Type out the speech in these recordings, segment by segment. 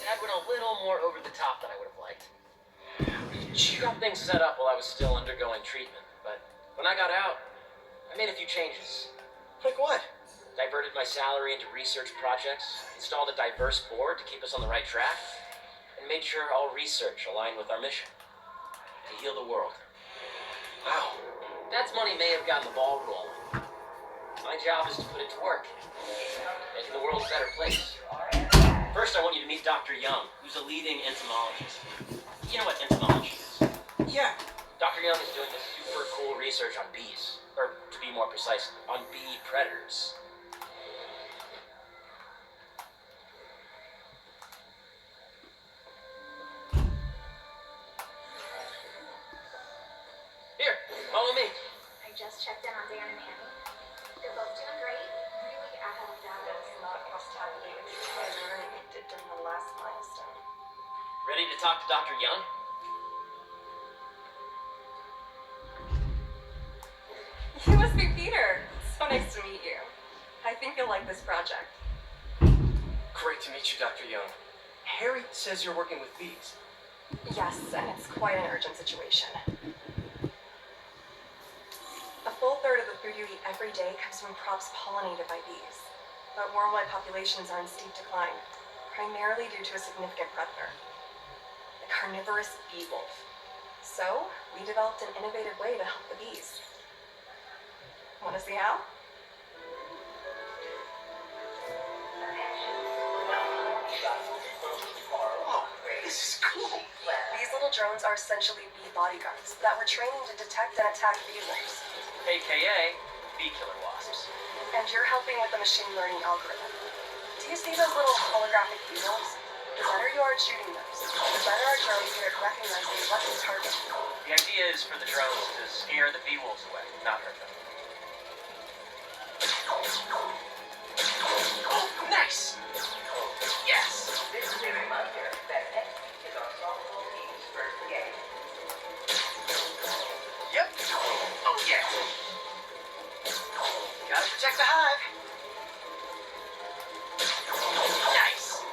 That went a little more over the top than I would have liked. She got things set up while I was still undergoing treatment, but when I got out, I made a few changes. Like what? Diverted my salary into research projects, installed a diverse board to keep us on the right track, and made sure all research aligned with our mission to heal the world. Wow. Dad's money may have gotten the ball rolling. My job is to put it to work, making the world a better place. First, I want you to meet Dr. Young, who's a leading entomologist. You know what entomology is? Yeah. Dr. Young is doing this super cool research on bees, or to be more precise, on bee predators. Here, follow me. I just checked in on Dan and Annie. They're both doing great. Really ahead of data. It's not cross-tabulated. I learned it during the last milestone. Ready to talk to Dr. Young? You must be Peter. So nice to meet you. I think you'll like this project. Great to meet you, Dr. Young. Harry says you're working with bees. Yes, and it's quite an urgent situation. A full third of the food you eat every day comes from crops pollinated by bees. But worldwide populations are in steep decline, primarily due to a significant predator, the carnivorous bee wolf. So, we developed an innovative way to help the bees. Want to see how? Whoa, this is cool. These little drones are essentially bee bodyguards that were training to detect and attack bee wolves. AKA bee killer wasps. And you're helping with the machine learning algorithm. Do you see those little holographic bee wolves? The better you are at shooting those, the better our drones get at recognizing what to target. The idea is for the drones to scare the bee wolves away, not hurt them. Oh, nice! Yes! This is a reminder that next week is our softball team's first game. Yep. Oh, yeah. Gotta protect the hive. Nice.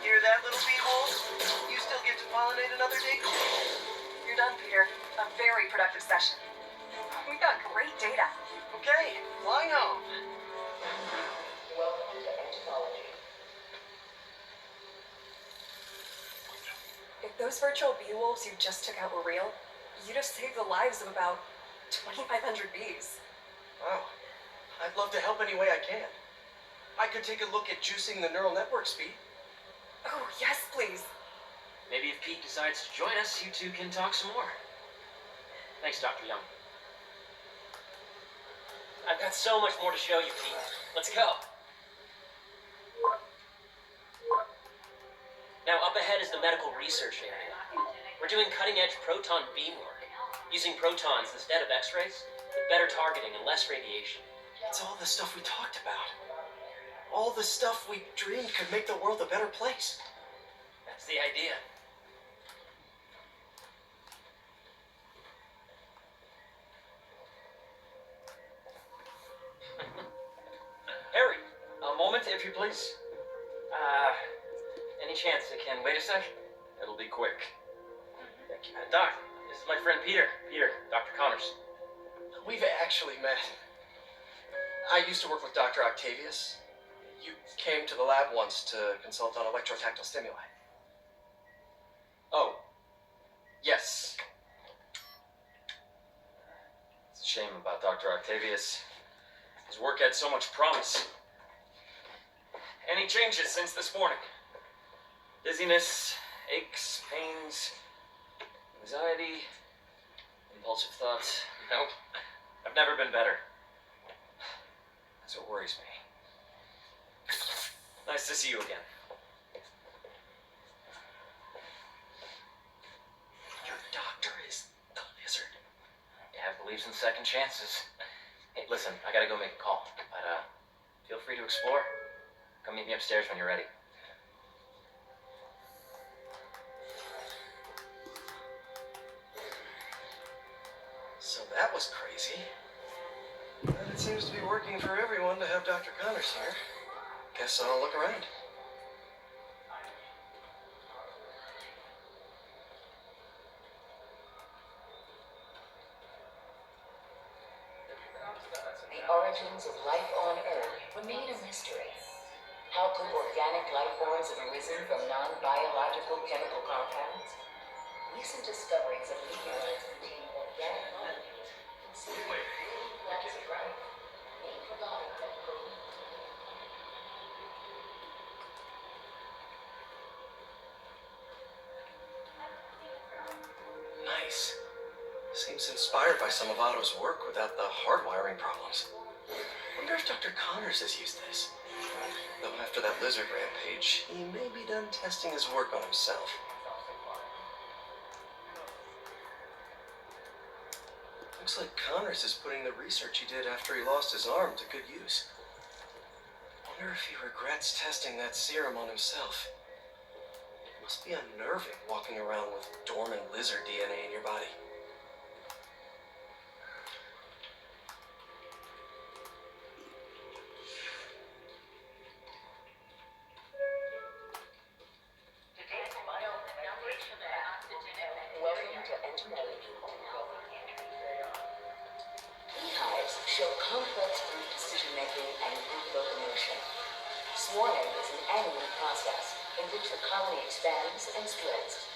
Hear that, little bee wolf? You still get to pollinate another day? You're done, Peter. A very productive session. We got great data. Okay, flying home. Welcome to entomology. If those virtual bee wolves you just took out were real, you'd have saved the lives of about 2,500 bees. Wow. I'd love to help any way I can. I could take a look at juicing the neural network speed. Oh, yes, please. Maybe if Pete decides to join us, you two can talk some more. Thanks, Dr. Young. I've got so much more to show you, Pete. Let's go. Now, up ahead is the medical research area. We're doing cutting-edge proton beam work, using protons instead of X-rays, with better targeting and less radiation. It's all the stuff we talked about. All the stuff we dreamed could make the world a better place. That's the idea. Harry, a moment, if you please. Any chance it can wait a sec? It'll be quick. Thank you. Doc, this is my friend Peter. Peter, Dr. Connors. We've actually met. I used to work with Dr. Octavius. You came to the lab once to consult on electrotactile stimuli. Oh, yes. It's a shame about Dr. Octavius. His work had so much promise. Any changes since this morning? Dizziness, aches, pains, anxiety, impulsive thoughts. Nope. I've never been better. That's what worries me. Nice to see you again. Your doctor is the lizard. Dad believes in second chances. Hey, listen, I gotta go make a call. But, feel free to explore. Come meet me upstairs when you're ready. So that was crazy. seems to be working for everyone to have Dr. Connors here. Guess I'll look around. The origins of life on Earth remain a mystery. How could organic life forms have arisen from non-biological chemical compounds? Recent discoveries of meteorites containing organic molecules considered building blocks of life may provide that code. Nice. Seems inspired by some of Otto's work without the hardwiring problems. Wonder if Dr. Connors has used this. Though after that lizard rampage, he may be done testing his work on himself. Looks like Connors is putting the research he did after he lost his arm to good use. Wonder if he regrets testing that serum on himself. It must be unnerving walking around with dormant lizard DNA in your body. Welcome to entomology. Beehives show complex group decision-making and group locomotion. Swarming is an annual process in which the colony expands and splits.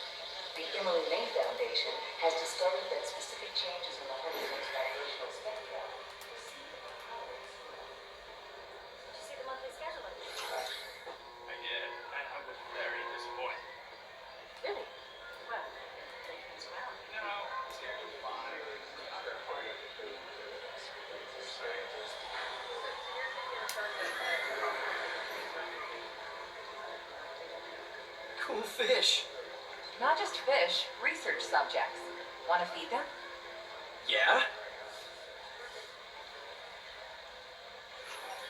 The Emily May Foundation has discovered that specific changes in the honeycomb's vibrational spectra proceed from colonies. Did you see the monthly schedule? I did, and I was very disappointed. Really? Well, take things around. No, schedule's fine. Cool fish. Not just fish, research subjects. Want to feed them? Yeah?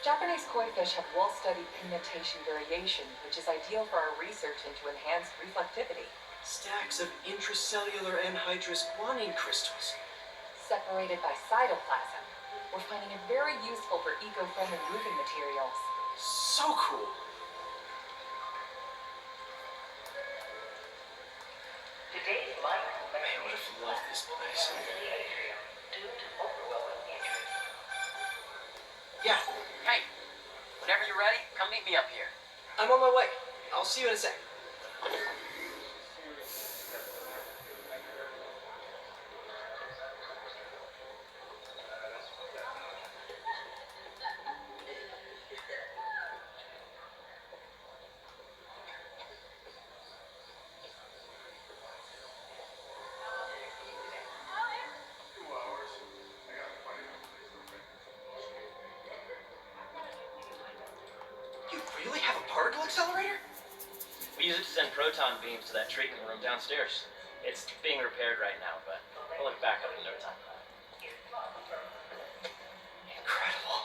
Japanese koi fish have well-studied pigmentation variation, which is ideal for our research into enhanced reflectivity. Stacks of intracellular anhydrous guanine crystals. Separated by cytoplasm, we're finding it very useful for eco-friendly roofing materials. So cool. Today's light Man, I would have loved this place. due to overwhelming interest. Yeah, Hey, whenever you're ready, come meet me up here. I'm on my way. I'll see you in a sec. You really have a particle accelerator? We use it to send proton beams to that treatment room downstairs. It's being repaired right now, but we'll have it back up in no time. Incredible.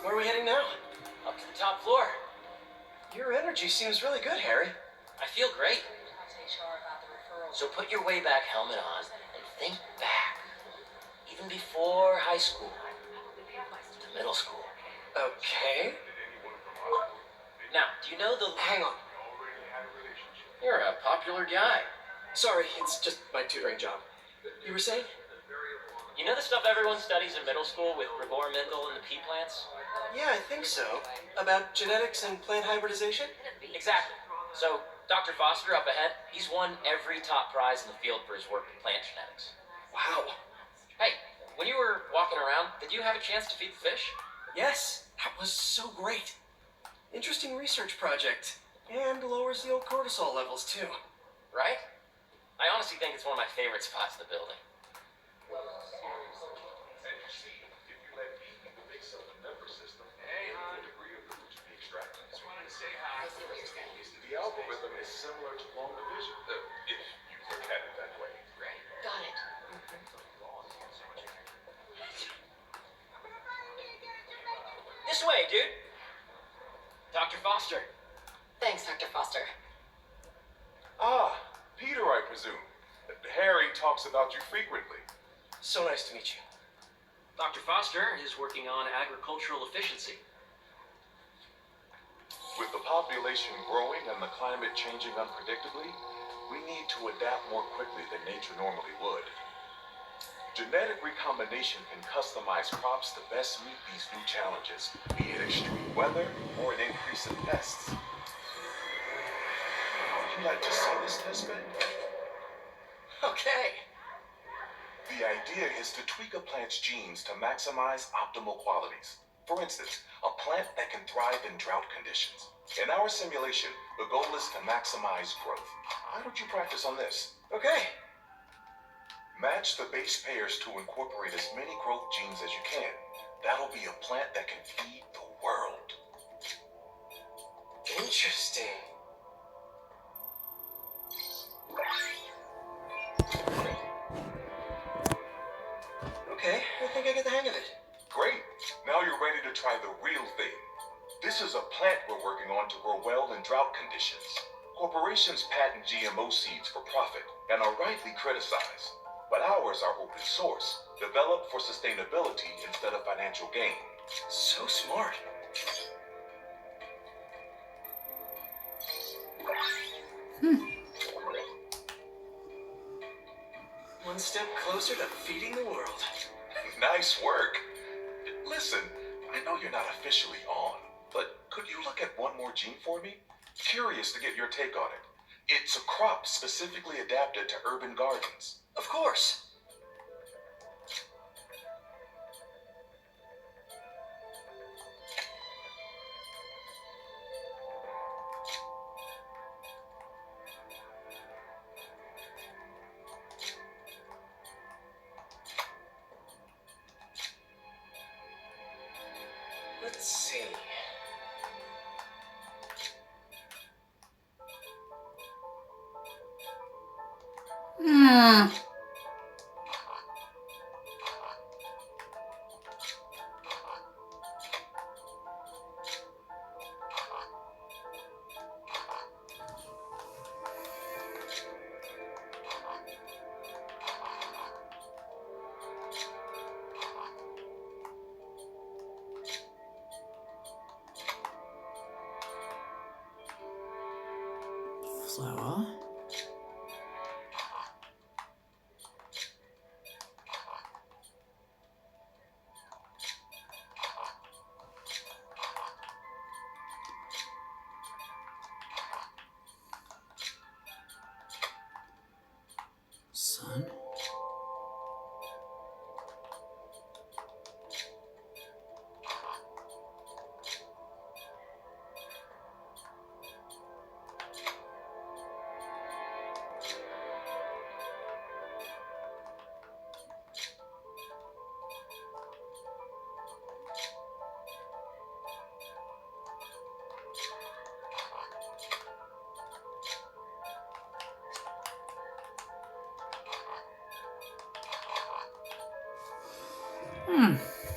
Where are we heading now? Up to the top floor. Your energy seems really good, Harry. I feel great. about the referral. So put your way back helmet on and think back. Even before high school, to middle school. Okay. Now, do you know the... Hang on. You're a popular guy. Sorry, it's just my tutoring job. You were saying? You know the stuff everyone studies in middle school with Gregor Mendel and the pea plants? Yeah, I think so. About genetics and plant hybridization? Exactly. So, Dr. Foster up ahead, he's won every top prize in the field for his work in plant genetics. Wow. Hey, when you were walking around, did you have a chance to feed the fish? Yes, that was so great. Interesting research project. And lowers the old cortisol levels, too. Right? I honestly think it's one of my favorite spots in the building. I see what you're saying. The algorithm is similar to long division, if you look at it that way. Got it. This way, dude! Dr. Foster. Thanks, Dr. Foster. Ah, Peter, I presume. Harry talks about you frequently. So nice to meet you. Dr. Foster is working on agricultural efficiency. With the population growing and the climate changing unpredictably, we need to adapt more quickly than nature normally would. Genetic recombination can customize crops to best meet these new challenges, be it extreme weather or an increase in pests. Would you like to see this testbed? Okay. The idea is to tweak a plant's genes to maximize optimal qualities. For instance, a plant that can thrive in drought conditions. In our simulation, the goal is to maximize growth. Why don't you practice on this? Okay. Match the base pairs to incorporate as many growth genes as you can. That'll be a plant that can feed the world. Interesting. Okay, I think I get the hang of it. Great. Now you're ready to try the real thing. This is a plant we're working on to grow well in drought conditions. Corporations patent GMO seeds for profit and are rightly criticized. But ours are open source, developed for sustainability instead of financial gain. So smart. One step closer to feeding the world. Nice work. Listen, I know you're not officially on, but could you look at one more gene for me? Curious to get your take on it. It's a crop specifically adapted to urban gardens. Of course. Let's see. Flower.